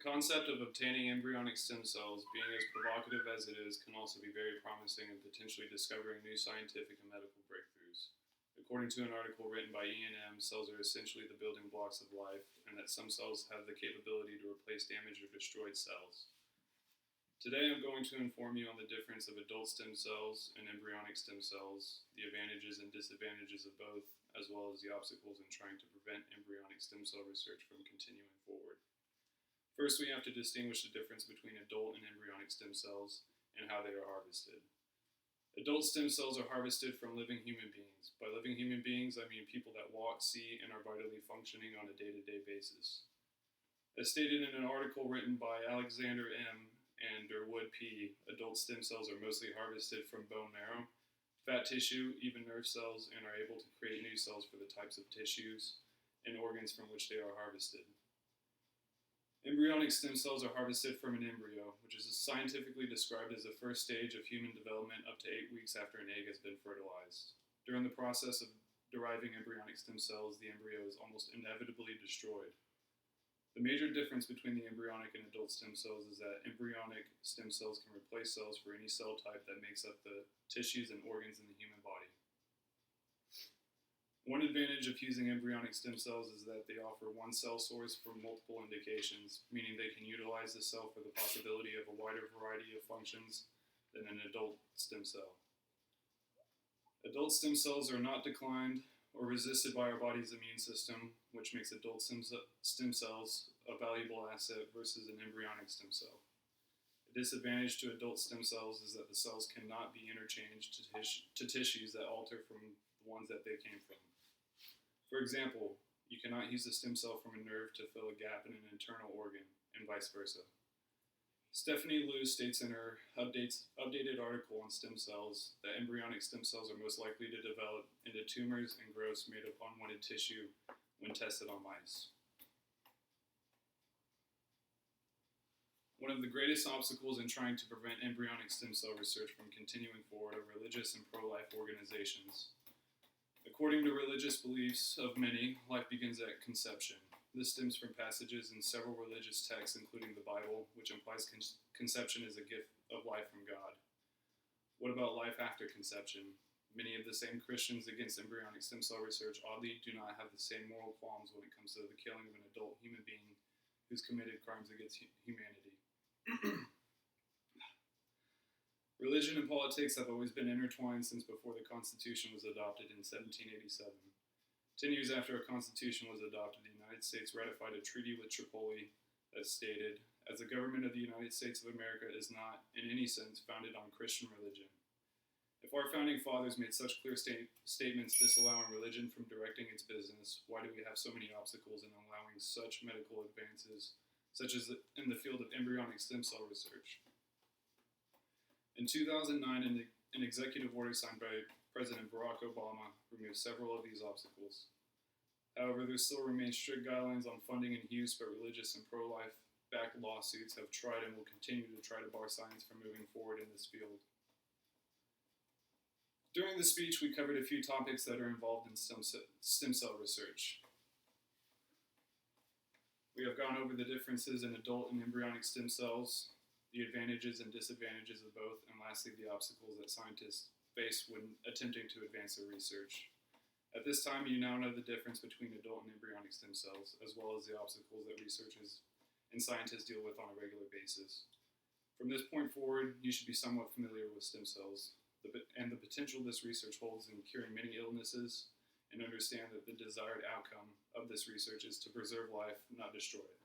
concept of obtaining embryonic stem cells, being as provocative as it is, can also be very promising in potentially discovering new scientific and medical breakthroughs. According to an article written by Ian M., cells are essentially the building blocks of life, and that some cells have the capability to replace damaged or destroyed cells. Today I'm going to inform you on the difference of adult stem cells and embryonic stem cells, the advantages and disadvantages of both, as well as the obstacles in trying to prevent embryonic stem cell research from continuing forward. First, we have to distinguish the difference between adult and embryonic stem cells and how they are harvested. Adult stem cells are harvested from living human beings. By living human beings, I mean people that walk, see, and are vitally functioning on a day-to-day basis. As stated in an article written by Alexander M. and Durwood P., adult stem cells are mostly harvested from bone marrow, fat tissue, even nerve cells, and are able to create new cells for the types of tissues and organs from which they are harvested. Embryonic stem cells are harvested from an embryo, which is scientifically described as the first stage of human development up to 8 weeks after an egg has been fertilized. During the process of deriving embryonic stem cells, the embryo is almost inevitably destroyed. The major difference between the embryonic and adult stem cells is that embryonic stem cells can replace cells for any cell type that makes up the tissues and organs in the human body. One advantage of using embryonic stem cells is that they offer one cell source for multiple indications, meaning they can utilize the cell for the possibility of a wider variety of functions than an adult stem cell. Adult stem cells are not declined or resisted by our body's immune system, which makes adult stem cells a valuable asset versus an embryonic stem cell. A disadvantage to adult stem cells is that the cells cannot be interchanged to tissues that alter from the ones that they came from. For example, you cannot use a stem cell from a nerve to fill a gap in an internal organ, and vice versa. Stephanie Liu states in her updated article on stem cells that embryonic stem cells are most likely to develop into tumors and growths made of unwanted tissue when tested on mice. One of the greatest obstacles in trying to prevent embryonic stem cell research from continuing forward are religious and pro-life organizations. According to religious beliefs of many, life begins at conception. This stems from passages in several religious texts, including the Bible, which implies conception is a gift of life from God. What about life after conception? Many of the same Christians against embryonic stem cell research oddly do not have the same moral qualms when it comes to the killing of an adult human being who's committed crimes against humanity. Religion and politics have always been intertwined since before the Constitution was adopted in 1787. 10 years after a Constitution was adopted, the United States ratified a treaty with Tripoli that stated, "As the government of the United States of America is not, in any sense, founded on Christian religion." If our founding fathers made such clear statements disallowing religion from directing its business, why do we have so many obstacles in allowing such medical advances, such as in the field of embryonic stem cell research? In 2009, an executive order signed by President Barack Obama removed several of these obstacles. However, there still remain strict guidelines on funding and use, but religious and pro-life backed lawsuits have tried and will continue to try to bar science from moving forward in this field. During the speech, we covered a few topics that are involved in stem cell research. We have gone over the differences in adult and embryonic stem cells, the advantages and disadvantages of both, and lastly, the obstacles that scientists face when attempting to advance their research. At this time, you now know the difference between adult and embryonic stem cells, as well as the obstacles that researchers and scientists deal with on a regular basis. From this point forward, you should be somewhat familiar with stem cells and the potential this research holds in curing many illnesses, and understand that the desired outcome of this research is to preserve life, not destroy it.